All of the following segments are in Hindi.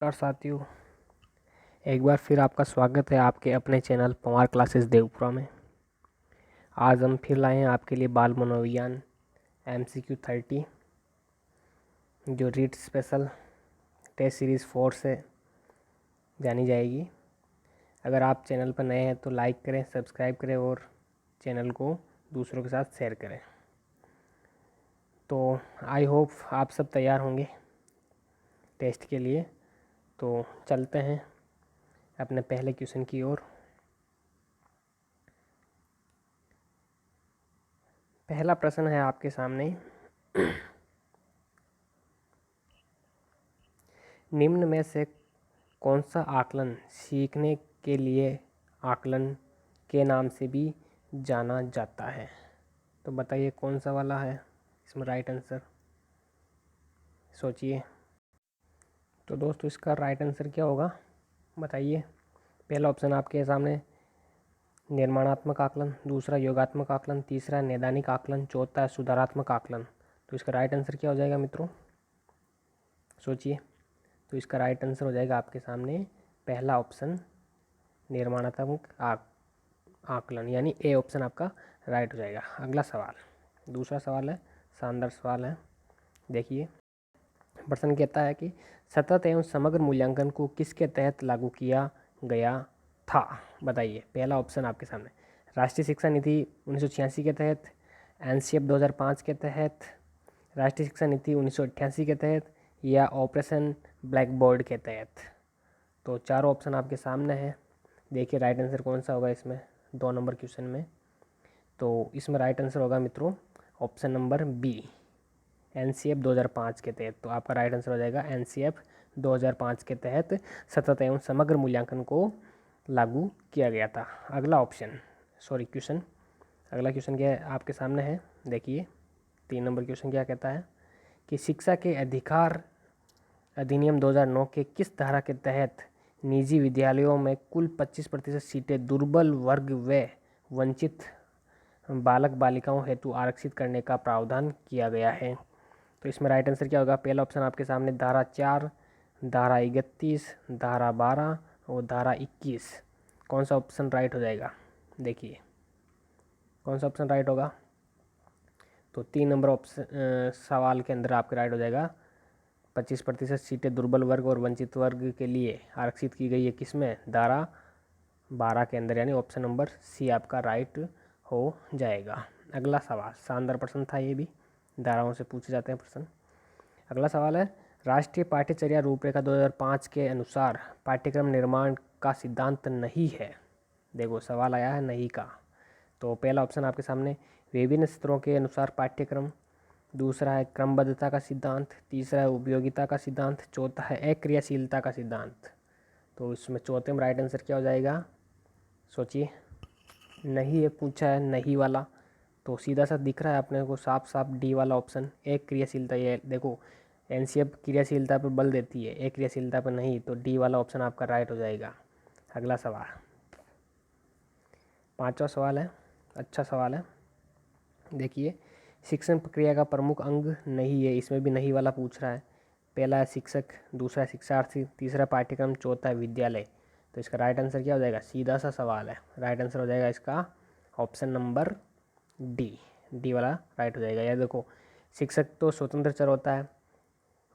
नमस्कार साथियों, एक बार फिर आपका स्वागत है आपके अपने चैनल पवार क्लासेस देवपुरा में। आज हम फिर लाए हैं आपके लिए बाल मनोविज्ञान MCQ 30 जो रीड स्पेशल टेस्ट सीरीज़ 4 से जानी जाएगी। अगर आप चैनल पर नए हैं तो लाइक करें, सब्सक्राइब करें और चैनल को दूसरों के साथ शेयर करें। तो आई होप आप सब तैयार होंगे टेस्ट के लिए। तो चलते हैं अपने पहले क्वेश्चन की ओर। पहला प्रश्न है आपके सामने। निम्न में से कौन सा आकलन सीखने के लिए आकलन के नाम से भी जाना जाता है? तो बताइए कौन सा वाला है इसमें राइट आंसर, सोचिए। तो दोस्तों इसका राइट आंसर क्या होगा बताइए। पहला ऑप्शन आपके सामने निर्माणात्मक आकलन, दूसरा योगात्मक आकलन, तीसरा नैदानिक आकलन, चौथा है सुधारात्मक आकलन। तो इसका राइट आंसर क्या हो जाएगा मित्रों, सोचिए। तो इसका राइट आंसर हो जाएगा आपके सामने पहला ऑप्शन निर्माणात्मक आकलन, यानी ए ऑप्शन आपका राइट हो जाएगा। अगला सवाल, दूसरा सवाल है, शानदार सवाल है। देखिए प्रश्न कहता है कि सतत एवं समग्र मूल्यांकन को किसके तहत लागू किया गया था? बताइए। पहला ऑप्शन आपके सामने राष्ट्रीय शिक्षा नीति 1986 के तहत, NCF 2005 के तहत, राष्ट्रीय शिक्षा नीति 1988 के तहत, या ऑपरेशन ब्लैक बोर्ड के तहत। तो चारों ऑप्शन आपके सामने हैं। देखिए राइट आंसर कौन सा होगा इसमें 2 नंबर क्वेश्चन में। तो इसमें राइट आंसर होगा मित्रों ऑप्शन नंबर बी, NCF 2005 के तहत। तो आपका राइट आंसर हो जाएगा NCF 2005 के तहत सतत एवं समग्र मूल्यांकन को लागू किया गया था। अगला क्वेश्चन, अगला क्वेश्चन क्या है आपके सामने है। देखिए 3 नंबर क्वेश्चन क्या कहता है कि शिक्षा के अधिकार अधिनियम 2009 के किस धारा के तहत निजी विद्यालयों में कुल 25% सीटें दुर्बल वर्ग व वंचित बालक बालिकाओं हेतु आरक्षित करने का प्रावधान किया गया है? तो इसमें राइट आंसर क्या होगा? पहला ऑप्शन आपके सामने धारा 4, धारा 31, धारा 12 और धारा 21। कौन सा ऑप्शन राइट हो जाएगा? देखिए कौन सा ऑप्शन राइट होगा। तो 3 नंबर ऑप्शन सवाल के अंदर आपके राइट हो जाएगा 25% सीटें दुर्बल वर्ग और वंचित वर्ग के लिए आरक्षित की गई है किसमें? धारा 12 के अंदर, यानी ऑप्शन नंबर सी आपका राइट हो जाएगा। अगला सवाल, शानदार प्रश्न था ये भी, धाराओं से पूछे जाते हैं प्रश्न। अगला सवाल है राष्ट्रीय पाठ्यचर्या रूपरेखा 2005 के अनुसार पाठ्यक्रम निर्माण का सिद्धांत नहीं है। देखो सवाल आया है नहीं का। तो पहला ऑप्शन आपके सामने विभिन्न स्तरों के अनुसार पाठ्यक्रम, दूसरा है क्रमबद्धता का सिद्धांत, तीसरा है उपयोगिता का सिद्धांत, चौथा है अक्रियाशीलता का सिद्धांत। तो इसमें चौथे में राइट आंसर क्या हो जाएगा, सोचिए। नहीं है पूछा है, नहीं वाला। तो सीधा सा दिख रहा है अपने को साफ साफ डी वाला ऑप्शन, एक क्रियाशीलता। ये देखो NCF क्रियाशीलता पर बल देती है, एक क्रियाशीलता पर नहीं। तो डी वाला ऑप्शन आपका राइट हो जाएगा। अगला सवाल, 5वां सवाल है, अच्छा सवाल है। देखिए शिक्षण प्रक्रिया का प्रमुख अंग नहीं है, इसमें भी नहीं वाला पूछ रहा है। पहला है शिक्षक, दूसरा है शिक्षार्थी, तीसरा पाठ्यक्रम, चौथा है विद्यालय। तो इसका राइट आंसर क्या हो जाएगा? सीधा सा सवाल है, राइट आंसर हो जाएगा इसका ऑप्शन नंबर डी वाला राइट हो जाएगा। यह देखो शिक्षक तो स्वतंत्र चर होता है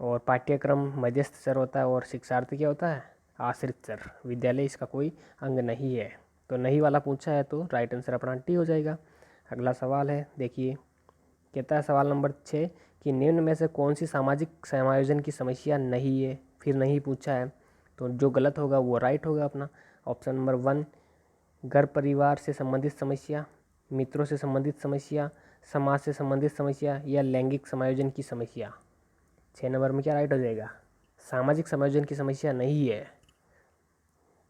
और पाठ्यक्रम मध्यस्थ चर होता है और शिक्षार्थी क्या होता है? आश्रित चर। विद्यालय इसका कोई अंग नहीं है। तो नहीं वाला पूछा है तो राइट आंसर अपना डी हो जाएगा। अगला सवाल है, देखिए कहता है सवाल नंबर 6 कि निम्न में से कौन सी सामाजिक समायोजन की समस्या नहीं है? फिर नहीं पूछा है तो जो गलत होगा वो राइट होगा अपना। ऑप्शन नंबर 1 घर परिवार से संबंधित समस्या, मित्रों से संबंधित समस्या, समाज से संबंधित समस्या, या लैंगिक समायोजन की समस्या। 6 नंबर में क्या राइट हो जाएगा? सामाजिक समायोजन की समस्या नहीं है।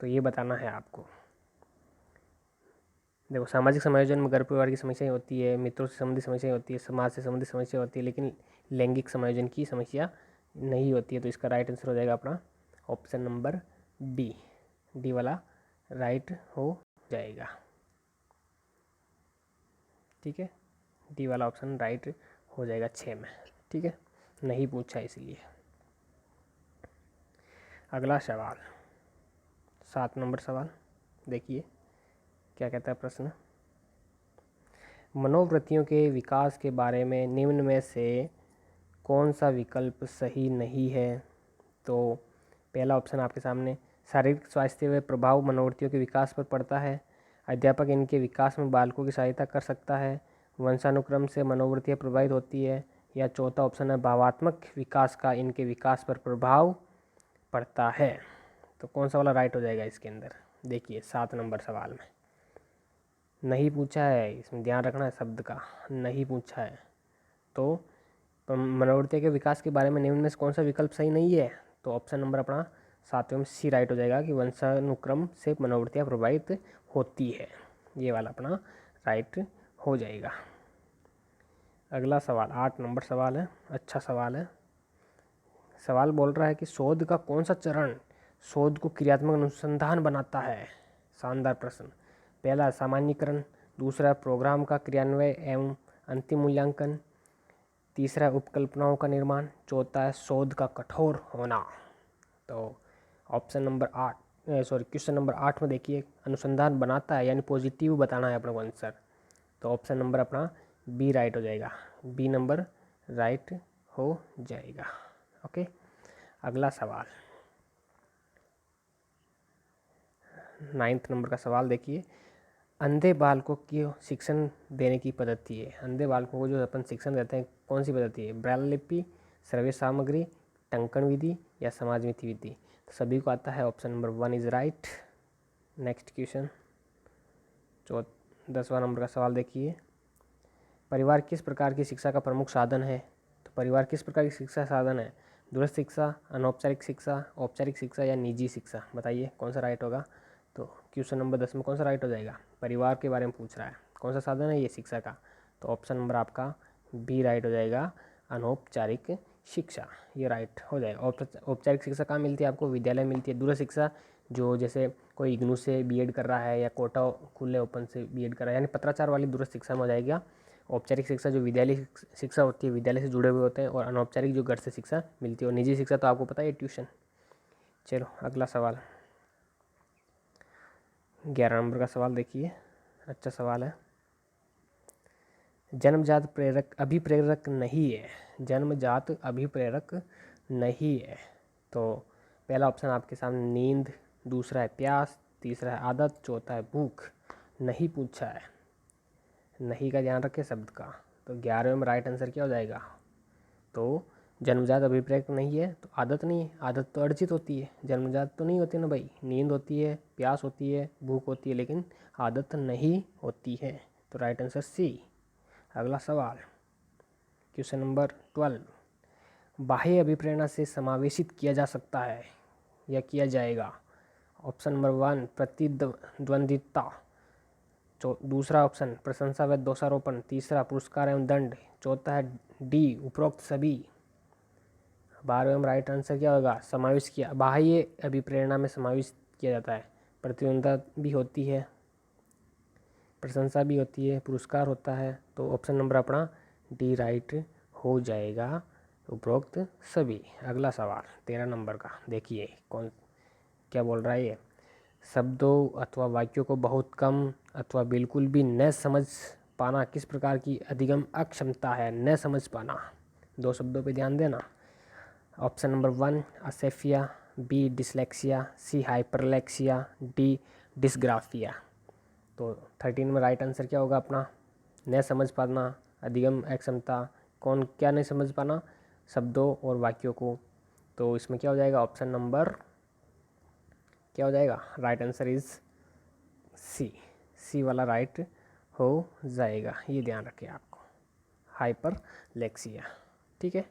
तो ये बताना है आपको। देखो सामाजिक समायोजन में घर परिवार की समस्याएं होती है, मित्रों से संबंधित समस्याएं होती है, समाज से संबंधित समस्या होती है, लेकिन लैंगिक समायोजन की समस्या नहीं होती है। तो इसका राइट आंसर हो जाएगा अपना ऑप्शन नंबर डी वाला राइट हो जाएगा। ठीक है, डी वाला ऑप्शन राइट हो जाएगा 6 में। ठीक है, नहीं पूछा इसलिए। अगला सवाल 7 नंबर सवाल देखिए क्या कहता है प्रश्न। मनोवृत्तियों के विकास के बारे में निम्न में से कौन सा विकल्प सही नहीं है? तो पहला ऑप्शन आपके सामने, शारीरिक स्वास्थ्य व प्रभाव मनोवृत्तियों के विकास पर पड़ता है। अध्यापक इनके विकास में बालकों की सहायता कर सकता है। वंशानुक्रम से मनोवृत्तियाँ प्रभावित होती है। या चौथा ऑप्शन है, भावात्मक विकास का इनके विकास पर प्रभाव पड़ता है। तो कौन सा वाला राइट हो जाएगा इसके अंदर? देखिए 7 नंबर सवाल में नहीं पूछा है, इसमें ध्यान रखना है शब्द का, नहीं पूछा है। तो मनोवृत्ति के विकास के बारे में निम्न में से कौन सा विकल्प सही नहीं है? तो ऑप्शन नंबर अपना 7वें में सी राइट हो जाएगा कि वंशानुक्रम से मनोवृत्तियाँ प्रभावित होती है। ये वाला अपना राइट हो जाएगा। अगला सवाल 8 नंबर सवाल है, अच्छा सवाल है। सवाल बोल रहा है कि शोध का कौन सा चरण शोध को क्रियात्मक अनुसंधान बनाता है? शानदार प्रश्न। पहला सामान्यीकरण, दूसरा प्रोग्राम का क्रियान्वयन एवं अंतिम मूल्यांकन, तीसरा उपकल्पनाओं का निर्माण, चौथा है शोध का कठोर होना। तो ऑप्शन नंबर 8 क्वेश्चन नंबर 8 में देखिए अनुसंधान बनाता है यानी पॉजिटिव बताना है अपने को आंसर। तो ऑप्शन नंबर अपना बी राइट हो जाएगा, बी नंबर राइट हो जाएगा। ओके, अगला सवाल 9 नंबर का सवाल देखिए। अंधे बालकों की शिक्षण देने की पद्धति है। अंधे बालकों को जो अपन शिक्षण देते हैं कौन सी पद्धति है? ब्रेल लिपि, श्रव्य सामग्री, टंकण विधि या समाजमिति विधि? तो सभी को आता है, option number 1 is right. Next question 10वां नंबर का सवाल देखिए। परिवार किस प्रकार की शिक्षा का प्रमुख साधन है? तो परिवार किस प्रकार की शिक्षा साधन है? दूरस्थ शिक्षा, अनौपचारिक शिक्षा, औपचारिक शिक्षा या निजी शिक्षा? बताइए कौन सा राइट होगा? तो क्वेश्चन नंबर 10 में कौन सा राइट हो जाएगा? परिवार के बारे में पूछ रहा है, कौन सा साधन है ये शिक्षा का? तो ऑप्शन नंबर आपका बी राइट हो जाएगा, अनौपचारिक शिक्षा, ये राइट हो जाएगा। औपचारिक शिक्षा कहाँ मिलती है आपको? विद्यालय मिलती है। दूरस्थ शिक्षा जो जैसे कोई इग्नू से बीएड कर रहा है या कोटा खुले ओपन से बीएड कर रहा है यानी पत्राचार वाली दूरस्थ शिक्षा में हो जाएगा। औपचारिक शिक्षा जो विद्यालय शिक्षा होती है, विद्यालय से जुड़े हुए होते हैं, और अनौपचारिक जो घर से शिक्षा मिलती है, और निजी शिक्षा तो आपको पता है ट्यूशन। चलो अगला सवाल 11 नंबर का सवाल देखिए, अच्छा सवाल है। जन्मजात प्रेरक अभिप्रेरक नहीं है। जन्मजात अभिप्रेरक नहीं है। तो पहला ऑप्शन आपके सामने नींद, दूसरा है प्यास, तीसरा है आदत, चौथा है भूख। नहीं पूछा है, नहीं का ध्यान रखें शब्द का। तो 11वें में राइट आंसर क्या हो जाएगा? तो जन्मजात अभिप्रेरक नहीं है तो आदत नहीं है। आदत तो अर्जित होती है, जन्मजात तो नहीं होती ना भाई। नींद होती है, प्यास होती है, भूख होती है, लेकिन आदत नहीं होती है। तो राइट आंसर सी। अगला सवाल क्वेश्चन नंबर 12। बाह्य अभिप्रेरणा से समावेशित किया जा सकता है या किया जाएगा? ऑप्शन नंबर 1 प्रतिद्वंद्विता, दूसरा ऑप्शन प्रशंसा व दोषारोपण, तीसरा पुरस्कार एवं दंड, चौथा है डी उपरोक्त सभी। 12वें में राइट आंसर क्या होगा? समावेश किया, बाह्य अभिप्रेरणा में समावेश किया जाता है। प्रतिद्वंद्विता भी होती है, प्रशंसा भी होती है, पुरस्कार होता है। तो ऑप्शन नंबर अपना डी राइट हो जाएगा, उपरोक्त सभी। अगला सवाल 13 नंबर का देखिए, कौन क्या बोल रहा है ये। शब्दों अथवा वाक्यों को बहुत कम अथवा बिल्कुल भी न समझ पाना किस प्रकार की अधिगम अक्षमता है? न समझ पाना, 2 शब्दों पे ध्यान देना। Option number 1 Asefiya, B dyslexia, सी हाइपरलेक्सिया, डी डिसग्राफिया। तो 13 में राइट आंसर क्या होगा अपना? न समझ पाना, अधिगम अक्षमता। कौन क्या नहीं समझ पाना? शब्दों और वाक्यों को। तो इसमें क्या हो जाएगा? ऑप्शन नंबर क्या हो जाएगा? राइट आंसर इज सी, सी वाला राइट हो जाएगा। ये ध्यान रखें आपको, हाइपरलेक्सिया। ठीक है,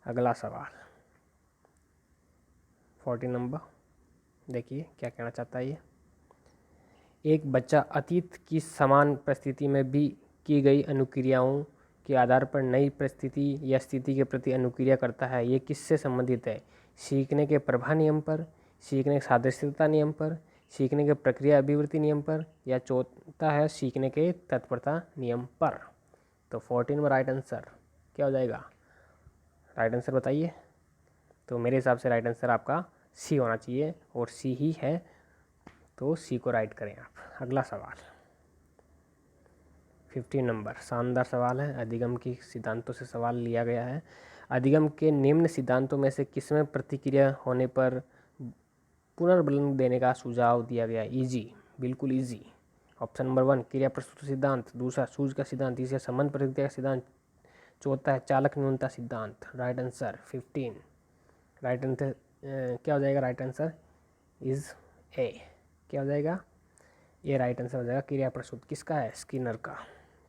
अगला सवाल 14 नंबर देखिए क्या कहना चाहता है ये। एक बच्चा अतीत की समान परिस्थिति में भी की गई अनुक्रियाओं के आधार पर नई परिस्थिति या स्थिति के प्रति अनुक्रिया करता है। ये किससे संबंधित है? सीखने के प्रभा नियम पर, सीखने के सादृश्यता नियम पर, सीखने के प्रक्रिया अभिवृत्ति नियम पर, या चौथा है सीखने के तत्परता नियम पर। तो 14 में राइट आंसर क्या हो जाएगा? राइट आंसर बताइए। तो मेरे हिसाब से राइट आंसर आपका सी होना चाहिए और सी ही है, तो सी को राइट करें आप। अगला सवाल 15 नंबर, शानदार सवाल है, अधिगम की सिद्धांतों से सवाल लिया गया है। अधिगम के निम्न सिद्धांतों में से किसमें प्रतिक्रिया होने पर पुनर्बलन देने का सुझाव दिया गया? इजी, बिल्कुल इजी। ऑप्शन नंबर 1 क्रिया प्रस्तुत सिद्धांत, दूसरा सूझ का सिद्धांत, तीसरा संबंध प्रतिक्रिया का सिद्धांत, चौथा है चालक न्यूनता सिद्धांत। Right answer 15। राइट आंसर क्या हो जाएगा? Right answer is a. क्या हो जाएगा? ये राइट आंसर हो जाएगा। क्रिया प्रस्तुत किसका है? स्किनर का।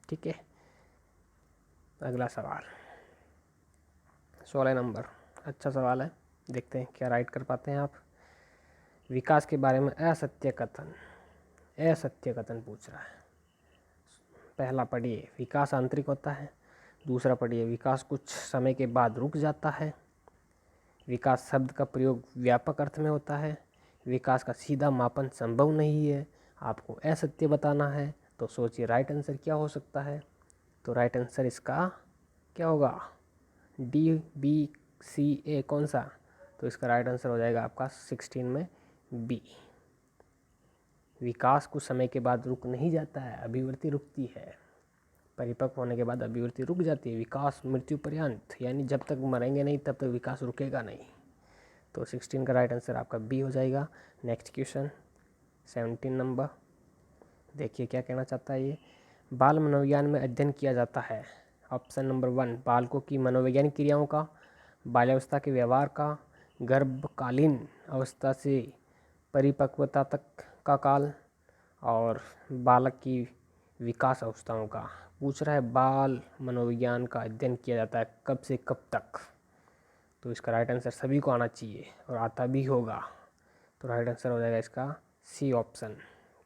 ठीक है, अगला सवाल 16 नंबर, अच्छा सवाल है, देखते हैं क्या राइट कर पाते हैं आप। विकास के बारे में असत्य कथन, असत्य कथन पूछ रहा है। पहला पढ़िए, विकास आंतरिक होता है। दूसरा पढ़िए, विकास कुछ समय के बाद रुक जाता है। विकास शब्द का प्रयोग व्यापक अर्थ में होता है। विकास का सीधा मापन संभव नहीं है। आपको असत्य बताना है, तो सोचिए राइट आंसर क्या हो सकता है। तो राइट आंसर इसका क्या होगा? डी, बी, सी, ए, कौन सा? तो इसका राइट आंसर हो जाएगा आपका 16 में बी। विकास कुछ समय के बाद रुक नहीं जाता है, अभिवृत्ति रुकती है। परिपक्व होने के बाद अभिवृत्ति रुक जाती है। विकास मृत्यु पर्यंत, यानी जब तक मरेंगे नहीं तब तक विकास रुकेगा नहीं। तो 16 का राइट आंसर आपका बी हो जाएगा। नेक्स्ट क्वेश्चन 17 नंबर, देखिए क्या कहना चाहता है ये। बाल मनोविज्ञान में अध्ययन किया जाता है। ऑप्शन नंबर 1 बालकों की मनोवैज्ञानिक क्रियाओं का, बाल्यावस्था के व्यवहार का, गर्भकालीन अवस्था से परिपक्वता तक का काल, और बालक की विकास अवस्थाओं का। पूछ रहा है बाल मनोविज्ञान का अध्ययन किया जाता है कब से कब तक। तो इसका राइट आंसर सभी को आना चाहिए और आता भी होगा। तो राइट आंसर हो जाएगा इसका सी ऑप्शन।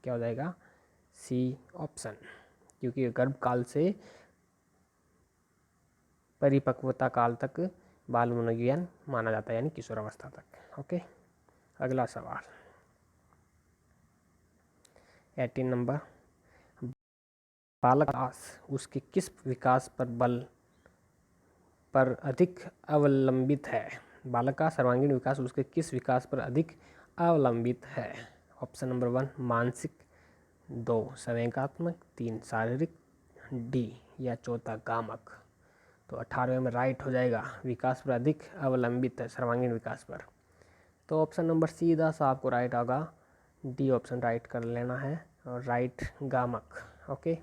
क्या हो जाएगा? सी ऑप्शन, क्योंकि गर्भकाल से परिपक्वता काल तक बाल मनोविज्ञान माना जाता है, यानी किशोरावस्था तक। ओके, अगला सवाल 18 नंबर, बालक उसके किस विकास पर अधिक अवलंबित है? बालक का सर्वांगीण विकास उसके किस विकास पर अधिक अवलंबित है? ऑप्शन नंबर 1 मानसिक, 2 संवेगात्मक, 3 शारीरिक, डी या चौथा गामक। तो 18वें में राइट हो जाएगा, विकास पर अधिक अवलंबित है, सर्वांगीण विकास पर। तो ऑप्शन नंबर सीधा सा आपको राइट होगा, डी ऑप्शन राइट कर लेना है, और राइट गामक। ओके,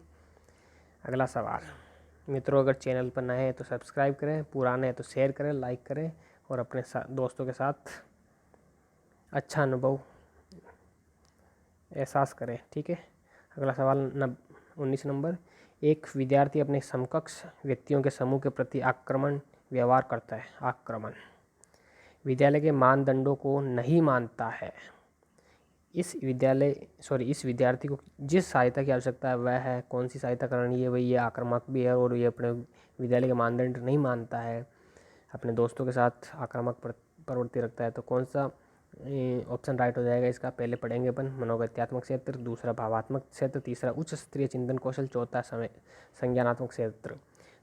अगला सवाल मित्रों, अगर चैनल पर नए हैं तो सब्सक्राइब करें, पुराने हैं तो शेयर करें, लाइक करें, और अपने दोस्तों के साथ अच्छा अनुभव एहसास करें। ठीक है, अगला सवाल 19 नंबर, एक विद्यार्थी अपने समकक्ष व्यक्तियों के समूह के प्रति आक्रमण व्यवहार करता है। आक्रमण विद्यालय के मानदंडों को नहीं मानता है। इस विद्यार्थी को जिस सहायता की आवश्यकता है वह है, कौन सी सहायता करनी है? वही ये आक्रामक भी है और ये अपने विद्यालय के मानदंड नहीं मानता है, अपने दोस्तों के साथ आक्रामक प्रवृत्ति रखता है। तो कौन सा ऑप्शन राइट हो जाएगा इसका? पहले पढ़ेंगे अपन, मनोगत्यात्मक क्षेत्र, दूसरा भावात्मक क्षेत्र, तीसरा उच्च स्तरीय चिंतन कौशल, चौथा समय संज्ञानात्मक क्षेत्र।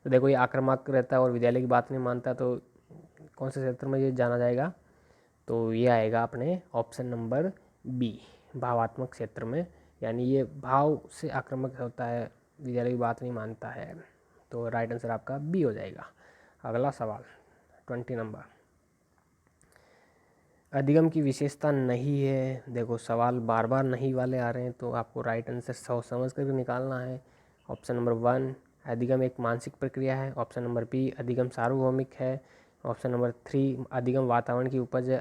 तो देखो ये आक्रामक रहता है और विद्यालय की बात नहीं मानता, तो कौन से क्षेत्र में ये जाना जाएगा? तो ये आएगा अपने ऑप्शन नंबर बी, भावात्मक क्षेत्र में, यानी ये भाव से आक्रामक होता है, विद्यालय की बात नहीं मानता है। तो राइट आंसर आपका बी हो जाएगा। अगला सवाल 20 नंबर, अधिगम की विशेषता नहीं है। देखो सवाल बार बार नहीं वाले आ रहे हैं, तो आपको राइट आंसर समझ कर निकालना है। ऑप्शन नंबर 1 अधिगम एक मानसिक प्रक्रिया है। ऑप्शन नंबर बी अधिगम सार्वभौमिक है। ऑप्शन नंबर 3 अधिगम वातावरण की उपज है।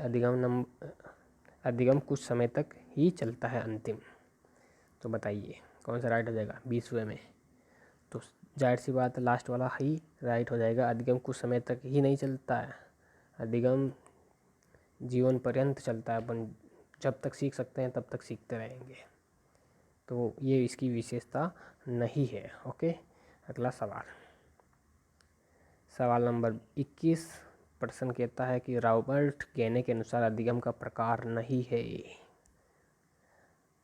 अधिगम कुछ समय तक ही चलता है। अंतिम, तो बताइए कौन सा राइट हो जाएगा 20वें में? तो जाहिर सी बात है लास्ट वाला ही राइट हो जाएगा। अधिगम कुछ समय तक ही नहीं चलता है, अधिगम जीवन पर्यंत चलता है। अपन जब तक सीख सकते हैं तब तक सीखते रहेंगे। तो ये इसकी विशेषता नहीं है। ओके, अगला सवाल नंबर 21, प्रश्न कहता है कि रॉबर्ट गेने के अनुसार अधिगम का प्रकार नहीं है।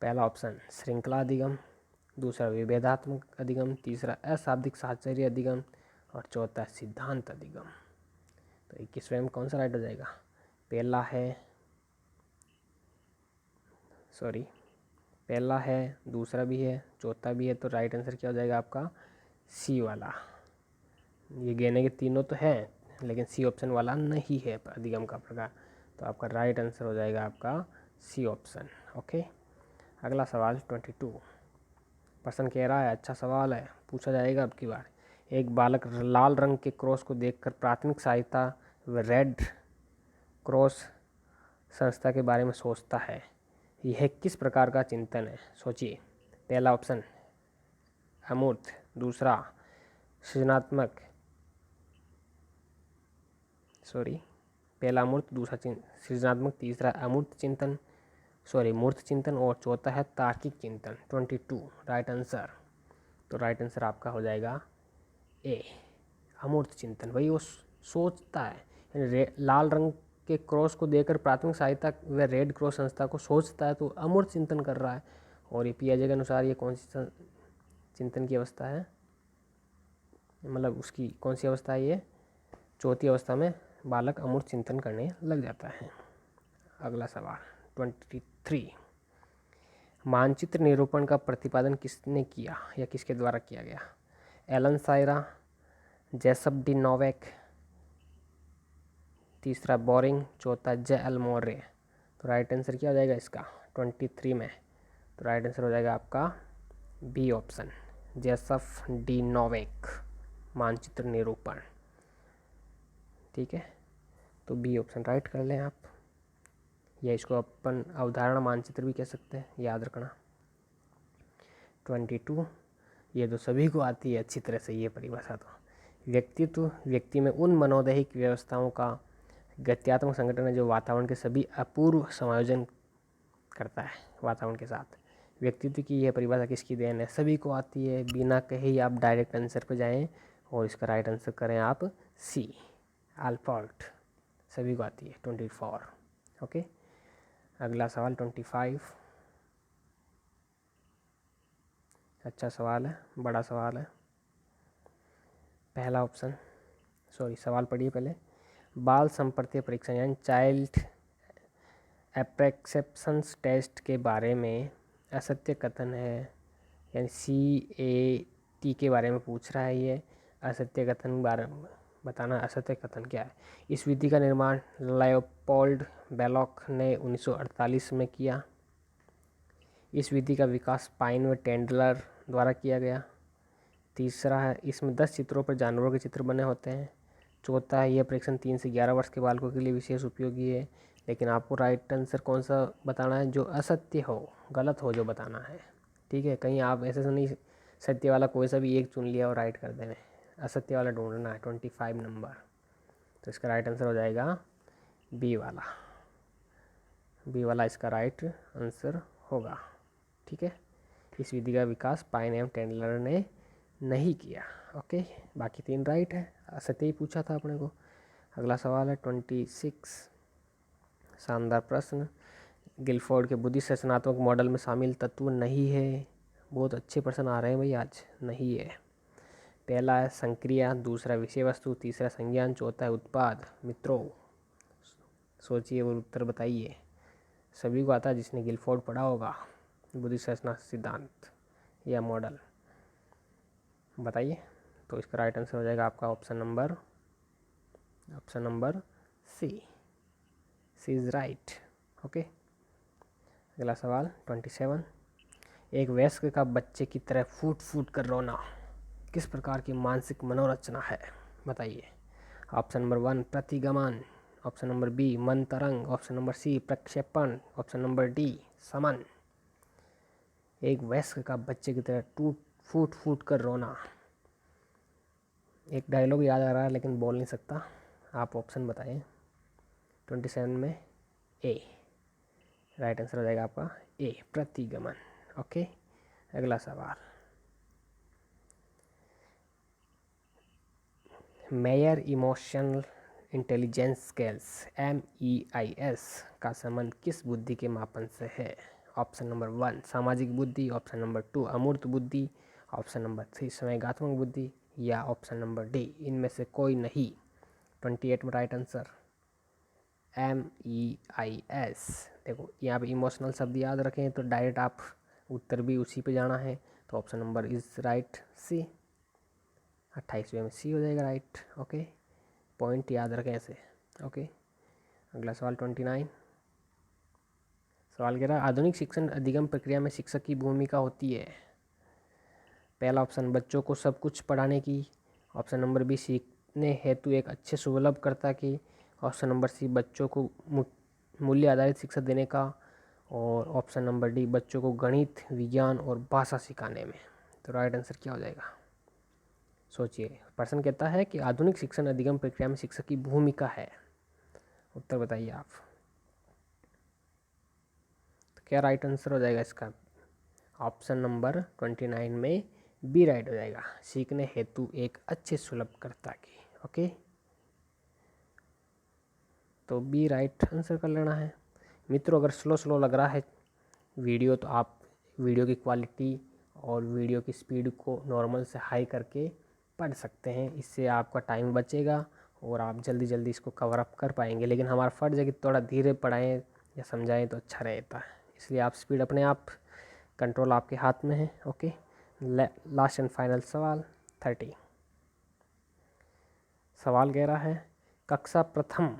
पहला ऑप्शन श्रृंखला अधिगम, दूसरा विभेदात्मक अधिगम, तीसरा अशाब्दिक साहचर्य अधिगम, और चौथा सिद्धांत अधिगम। तो 21वें में कौन सा राइट हो जाएगा? पहला है सॉरी, पहला है, दूसरा भी है, चौथा भी है, तो राइट आंसर क्या हो जाएगा आपका? सी वाला। ये गेने के तीनों तो हैं लेकिन सी ऑप्शन वाला नहीं है अधिगम का प्रकार, तो आपका राइट आंसर हो जाएगा आपका सी ऑप्शन। ओके, अगला सवाल 22। प्रश्न कह रहा है, अच्छा सवाल है, पूछा जाएगा अब की बार। एक बालक लाल रंग के क्रॉस को देखकर प्राथमिक सहायता व रेड क्रॉस संस्था के बारे में सोचता है। यह किस प्रकार का चिंतन है? सोचिए। पहला ऑप्शन अमूर्त, दूसरा सृजनात्मक, सॉरी, पहला अमूर्त, दूसरा सृजनात्मक, तीसरा अमूर्त चिंतन, सॉरी मूर्त चिंतन, और चौथा है तार्किक चिंतन। 22 राइट आंसर। तो राइट आंसर आपका हो जाएगा ए, अमूर्त चिंतन। वही वो सोचता है, यानी लाल रंग के क्रॉस को देकर प्राथमिक सहायता व रेड क्रॉस संस्था को सोचता है, तो अमूर्त चिंतन कर रहा है। और ये पियाजे के अनुसार ये कौन सी चिंतन की अवस्था है, मतलब उसकी कौन सी अवस्था है? ये चौथी अवस्था में बालक अमूर्त चिंतन करने लग जाता है। अगला सवाल 23। मानचित्र निरूपण का प्रतिपादन किसने किया या किसके द्वारा किया गया? एलन सायरा, जेसप डी नोवेक, तीसरा बोरिंग, चौथा जे एल मोरे। तो राइट आंसर क्या हो जाएगा इसका 23 में? तो राइट आंसर हो जाएगा आपका बी ऑप्शन, जेसफ डी नोवेक, मानचित्र निरूपण। ठीक है, तो बी ऑप्शन राइट कर लें आप, या इसको अपन अवधारणा मानचित्र भी कह सकते हैं, याद रखना। 22, ये तो सभी को आती है अच्छी तरह से ये परिभाषा। तो व्यक्तित्व व्यक्ति में उन मनोदैहिक व्यवस्थाओं का गत्यात्मक संगठन है जो वातावरण के सभी अपूर्व समायोजन करता है वातावरण के साथ। व्यक्तित्व की यह परिभाषा किसकी देन है? सभी को आती है, बिना कहे ही आप डायरेक्ट आंसर पर जाएं और इसका राइट आंसर करें आप सी, अल्पर्ट। सभी को आती है। 24। ओके, अगला सवाल 25। अच्छा सवाल है, बड़ा सवाल है। पहला ऑप्शन, सॉरी सवाल पढ़िए पहले। बाल संपर्तीय परीक्षण यानी चाइल्ड एप्रेक्सेप्शंस टेस्ट के बारे में असत्य कथन है, यानी CAT के बारे में पूछ रहा है ये। असत्य कथन बारे में बताना, असत्य कथन क्या है? इस विधि का निर्माण लियोपोल्ड बेलोक ने 1948 में किया। इस विधि का विकास पाइन व टेंडलर द्वारा किया गया। तीसरा है, इसमें 10 चित्रों पर जानवरों के चित्र बने होते हैं। चौथा है, यह परीक्षण 3 से 11 वर्ष के बालकों के लिए विशेष उपयोगी है। लेकिन आपको राइट आंसर कौन सा बताना है? जो असत्य हो, गलत हो जो बताना है। ठीक है, कहीं आप ऐसे से नहीं सत्य वाला कोई सा भी एक चुन लिया और राइट कर देना, असत्य वाला ढूंढना है। 25 नंबर। तो इसका राइट आंसर हो जाएगा बी वाला, बी वाला इसका राइट आंसर होगा। ठीक है, इस विधि का विकास पाइन एवं टेंडलर ने नहीं किया। ओके, बाकी 3 राइट है, असत्य ही पूछा था अपने को। अगला सवाल है 26। शानदार प्रश्न। गिलफोर्ड के बुद्धि रचनात्मक मॉडल में शामिल तत्व नहीं है। बहुत अच्छे प्रश्न आ रहे हैं भाई आज। नहीं है। पहला है संक्रिया, दूसरा विषय वस्तु, तीसरा संज्ञान, चौथा है उत्पाद। मित्रों सोचिए और उत्तर बताइए। सभी को आता है जिसने गिलफोर्ड पढ़ा होगा, बुद्धि रचना सिद्धांत या मॉडल। बताइए। तो इसका राइट आंसर हो जाएगा आपका option number C, C is right. Okay, अगला सवाल 27। एक वयस्क का बच्चे की तरह फूट फूट कर रोना किस प्रकार की मानसिक मनोरचना है? बताइए। ऑप्शन नंबर 1 प्रतिगमन, ऑप्शन नंबर बी मन तरंग, ऑप्शन नंबर सी प्रक्षेपण, ऑप्शन नंबर डी समन। एक वयस्क का बच्चे की तरह फूट फूट कर रोना। एक डायलॉग याद आ रहा है लेकिन बोल नहीं सकता, आप ऑप्शन बताएं। 27 में ए, राइट आंसर हो जाएगा आपका ए प्रतिगमन। ओके, अगला सवाल। Mayor emotional intelligence scales MEIS का संबंध किस बुद्धि के मापन से है? ऑप्शन नंबर 1 सामाजिक बुद्धि, ऑप्शन नंबर 2 अमूर्त बुद्धि, ऑप्शन नंबर 3 संवेगात्मक बुद्धि, या ऑप्शन नंबर डी इनमें से कोई नहीं। 28 में राइट आंसर MEIS। देखो यहाँ पे इमोशनल शब्द याद रखें तो डायरेक्ट आप उत्तर भी उसी पे जाना है, तो ऑप्शन नंबर इज राइट सी। 28वें में सी हो जाएगा राइट। ओके, पॉइंट याद रखें ऐसे। ओके, अगला सवाल 29। सवाल कह रहा है आधुनिक शिक्षण अधिगम प्रक्रिया में शिक्षक की भूमिका होती है। पहला ऑप्शन बच्चों को सब कुछ पढ़ाने की, ऑप्शन नंबर बी सीखने हेतु एक अच्छे सुलभकर्ता की, ऑप्शन नंबर सी बच्चों को मूल्य आधारित शिक्षा देने का, और ऑप्शन नंबर डी बच्चों को गणित, विज्ञान और भाषा सिखाने में। तो राइट आंसर क्या हो जाएगा? सोचिए, प्रश्न कहता है कि आधुनिक शिक्षण अधिगम प्रक्रिया में शिक्षक की भूमिका है। उत्तर बताइए आप। तो क्या राइट आंसर हो जाएगा इसका? ऑप्शन नंबर 29 में बी राइट हो जाएगा, सीखने हेतु एक अच्छे सुलभकर्ता की। ओके, तो बी राइट आंसर कर लेना है। मित्रों, अगर स्लो लग रहा है वीडियो तो आप वीडियो की क्वालिटी और वीडियो की स्पीड को नॉर्मल से हाई करके पढ़ सकते हैं। इससे आपका टाइम बचेगा और आप जल्दी इसको कवर अप कर पाएंगे। लेकिन हमारा फ़र्ज़ है कि थोड़ा धीरे पढ़ाएं या समझाएं तो अच्छा रहता है, इसलिए आप स्पीड अपने आप, कंट्रोल आपके हाथ में है। ओके, लास्ट एंड फाइनल सवाल 30। सवाल कह रहा है कक्षा प्रथम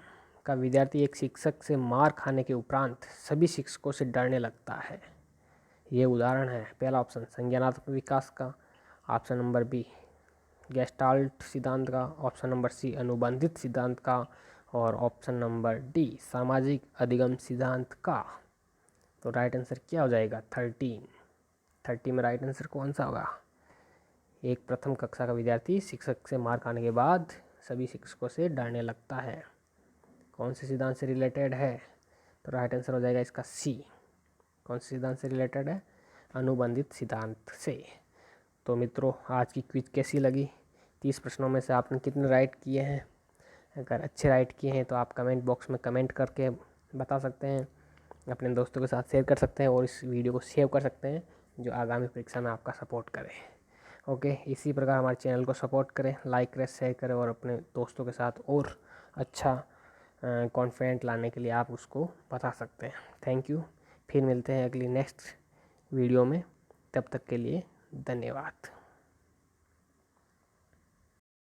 का विद्यार्थी एक शिक्षक से मार खाने के उपरांत सभी शिक्षकों से डरने लगता है। ये उदाहरण है। पहला ऑप्शन संज्ञानात्मक विकास का, ऑप्शन नंबर बी गेस्टाल्ट सिद्धांत का, ऑप्शन नंबर सी अनुबंधित सिद्धांत का, और ऑप्शन नंबर डी सामाजिक अधिगम सिद्धांत का। तो राइट आंसर क्या हो जाएगा? 30 में राइट आंसर कौन सा होगा? एक प्रथम कक्षा का विद्यार्थी शिक्षक से मार खाने के बाद सभी शिक्षकों से डरने लगता है, कौन से सिद्धांत से रिलेटेड है? तो राइट आंसर हो जाएगा इसका सी। कौन से सिद्धांत से रिलेटेड है? अनुबंधित सिद्धांत से। तो मित्रों, आज की क्विज कैसी लगी? 30 प्रश्नों में से आपने कितने राइट किए हैं? अगर अच्छे राइट किए हैं तो आप कमेंट बॉक्स में कमेंट करके बता सकते हैं, अपने दोस्तों के साथ शेयर कर सकते हैं और इस वीडियो को सेव कर सकते हैं जो आगामी परीक्षा में आपका सपोर्ट करे। ओके, इसी प्रकार हमारे चैनल को सपोर्ट करें, लाइक करें, शेयर करें और अपने दोस्तों के साथ और अच्छा कॉन्फिडेंट लाने के लिए आप उसको बता सकते हैं। Thank you. फिर मिलते हैं अगली नेक्स्ट वीडियो में, तब तक के लिए धन्यवाद।